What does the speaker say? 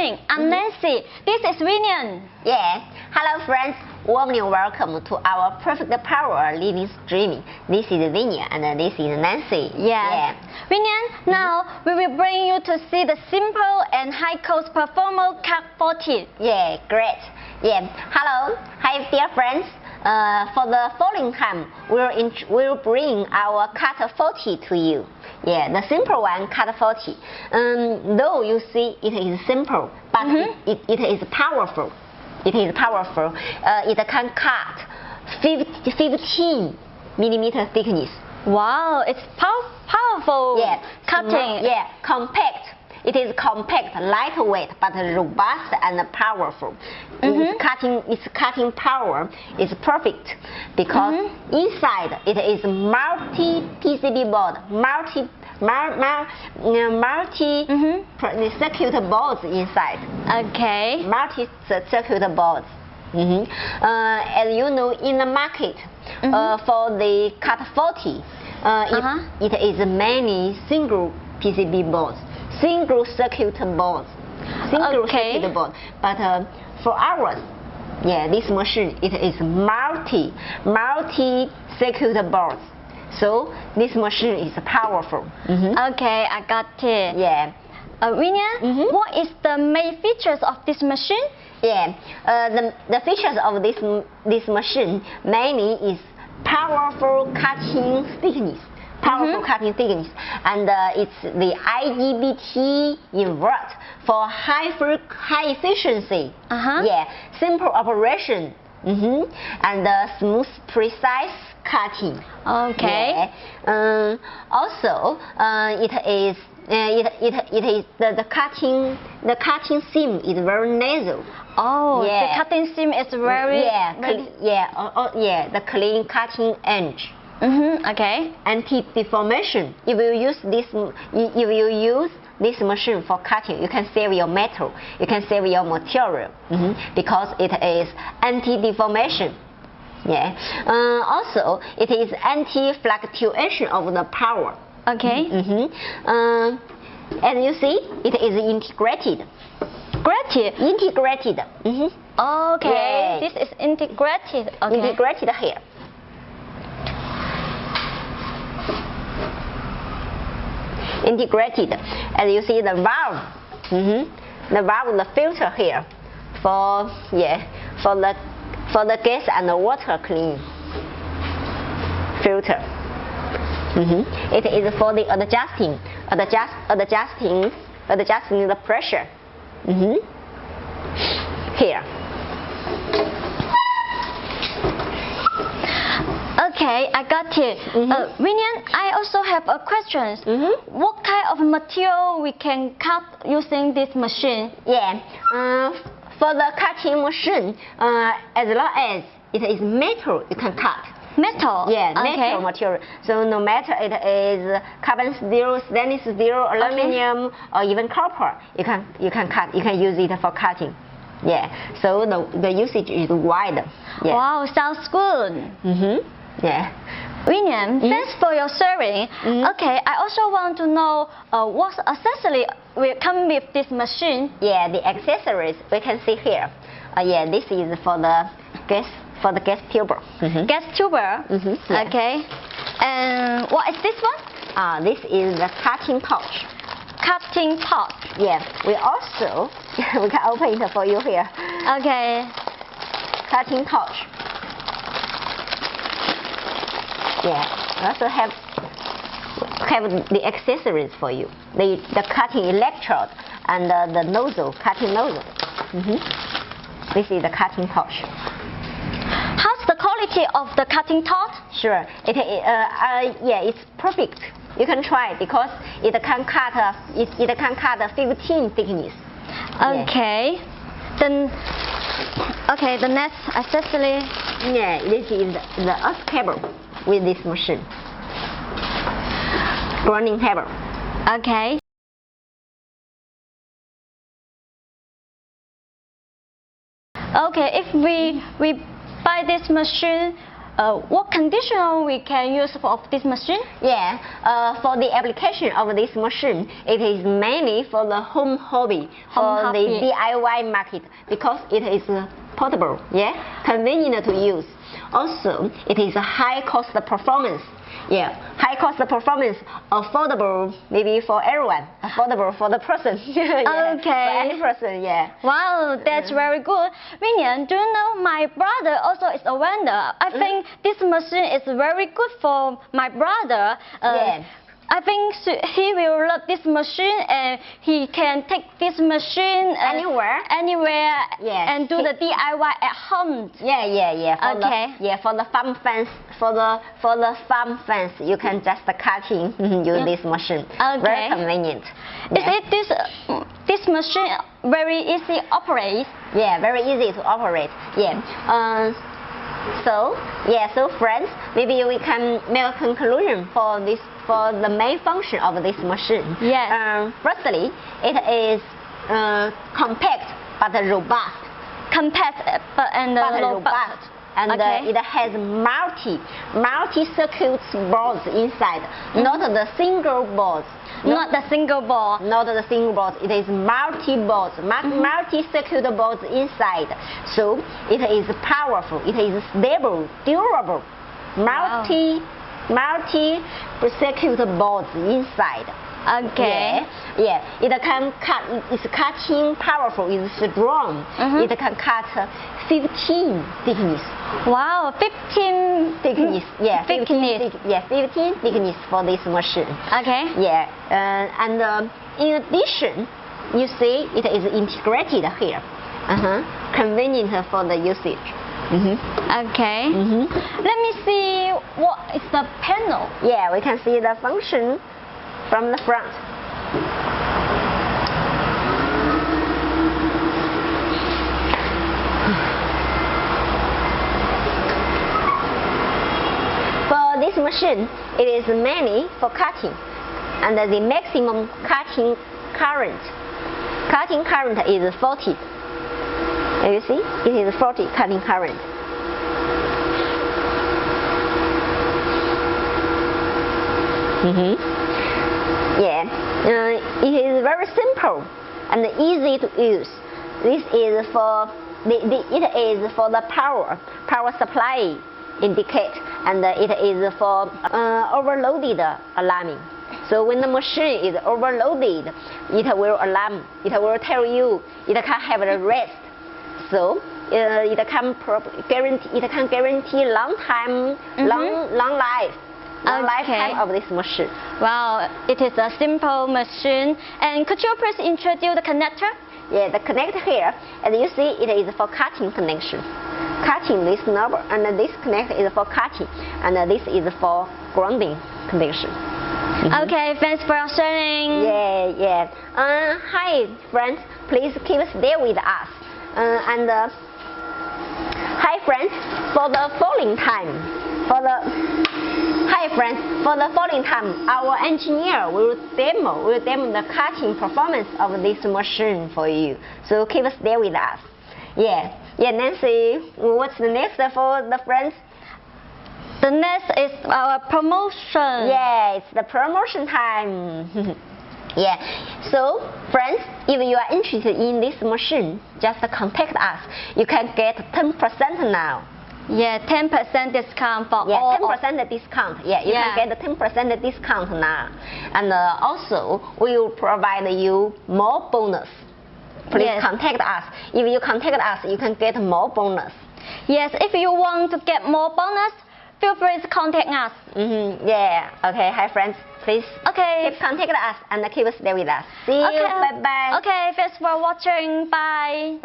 sharing. I'm Nancy. This is Winnie. Yeah. Hello friends. Warmly welcome to our Perfect Power Living Streaming. This is Winnie and this is Nancy. Yeah. Winnie, now we will bring you to see the simple and high cost performer Cat 40. Yeah, great. Yeah. Hello. Hi dear friends. For the following time, we'll bring our Cat 40 to you. Yeah, the simple one, Cat 40. Though you see it is simple, but it is powerful. It is powerful. It can cut 15 millimeter thickness. Wow, it's powerful. Yeah, cutting. Yeah, compact. It is compact, lightweight, but robust and powerful. Its cutting power is perfect because inside it is multi PCB board, multi circuit boards inside. Okay. Multi circuit boards. As you know, in the market, for the Cat 40, it is many single PCB boards. Single circuit boards, circuit board. But for ours, yeah, this machine it is multi circuit boards. So this machine is powerful. Okay, I got it. Yeah. Winnie, what is the main features of this machine? Yeah, the features of this machine mainly is powerful cutting thickness. Cutting thickness, and it's the IGBT invert for high efficiency. Yeah, simple operation, and smooth, precise cutting. Okay. Yeah. Also, it is the cutting seam is very narrow. Oh, yeah. The cutting seam is very the clean cutting edge. Okay. Anti-deformation. If you use this machine for cutting, you can save your metal. You can save your material because it is anti-deformation. Yeah. Also, it is anti-fluctuation of the power. Okay. As you see, it is integrated. Integrated. Okay. Yeah. This is integrated. Okay. Integrated here. Integrated, as you see the valve, the filter here for the gas and the water clean filter. It is for the adjusting the pressure. Here. Okay, I got it. Winnie, I also have a question. What kind of material we can cut using this machine? Yeah, for the cutting machine, as long as it is metal, you can cut. Metal? Yeah, metal material. So no matter it is carbon steel, stainless steel, aluminum, or even copper, you can cut. You can use it for cutting. Yeah. So the usage is wide. Yeah. Wow, sounds good. Yeah. Winnie, thanks for your sharing. Okay, I also want to know what accessory will come with this machine. Yeah, the accessories we can see here. Yeah, this is for the gas tuber. Gas tuber. Yeah. Okay. And what is this one? This is the cutting pouch. Cutting pouch. Yeah. We also we can open it for you here. Okay. Cutting pouch. Yeah, we also have the accessories for you. The cutting electrode and the nozzle, cutting nozzle. This is the cutting pouch. How's the quality of the cutting torch? Sure, it's perfect. You can try because it can cut 15 thickness. Okay. Then the next accessory. Yeah, this is the earth cable with this machine. Grounding cable. Okay. Okay, if we buy this machine, what condition we can use for this machine? Yeah, for the application of this machine, it is mainly for the home hobby, for the DIY market, because it is portable, yeah, convenient to use. Also, it is a high cost performance. Yeah, high cost performance, affordable maybe for everyone, affordable for the person. Yeah, okay. For any person, yeah. Wow, that's very good. Minion, do you know my brother also is a vendor? I think this machine is very good for my brother. Yeah. I think he will love this machine and he can take this machine Anywhere, yeah, and do the DIY at home. Yeah. For the farm fence, for the farm fence, you can just cutting use this machine. Okay. Very convenient. Yeah. Is it this machine very easy to operate? Yeah, very easy to operate. Yeah. So friends, maybe we can make a conclusion for the main function of this machine. Yes. Firstly, it is compact but robust. Compact but robust. And okay. It has multi-circuit boards inside, not the single boards. Not the single board. Not the single board. It is multi-boards, multi-circuit boards inside. So it is powerful. It is stable, durable. Multi-circuit boards inside. Okay. Yeah. It can cut. It's cutting powerful. It's strong. It can cut 15 thickness. Wow, 15 thickness. Yeah. 15 thickness for this machine. Okay. Yeah. And in addition, you see it is integrated here. Convenient for the usage. Okay. Let me see what is the panel. Yeah, we can see the function from the front. For this machine, it is mainly for cutting, and the maximum cutting current is 40. You see, it is 40 cutting current. Yeah, it is very simple and easy to use. This is for the power supply indicate, and it is for overloaded alarming. So when the machine is overloaded, it will alarm. It will tell you it can have a rest. So it can guarantee long lifetime of this machine. Wow, it is a simple machine. And could you please introduce the connector? Yeah, the connector here, as you see, it is for cutting connection. Cutting this knob, and this connector is for cutting, and this is for grounding connection. Okay, thanks for sharing. Yeah. Hi friends, please keep stay with us. Hi friends, for the following time, our engineer will demo the cutting performance of this machine for you. So keep stay with us. Yeah, Nancy, what's the next for the friends? The next is our promotion. Yeah, it's the promotion time. Yeah, so friends, if you are interested in this machine, just contact us. You can get 10% now. Yeah, 10% discount for all. 10% discount. Yeah, you can get the 10% discount now. And also, we will provide you more bonus. Please contact us. If you contact us, you can get more bonus. Yes, if you want to get more bonus, feel free to contact us. Yeah. Okay. Hi, friends. Please. Okay. Keep contact us and keep stay with us. See you. Bye bye. Okay. Thanks for watching. Bye.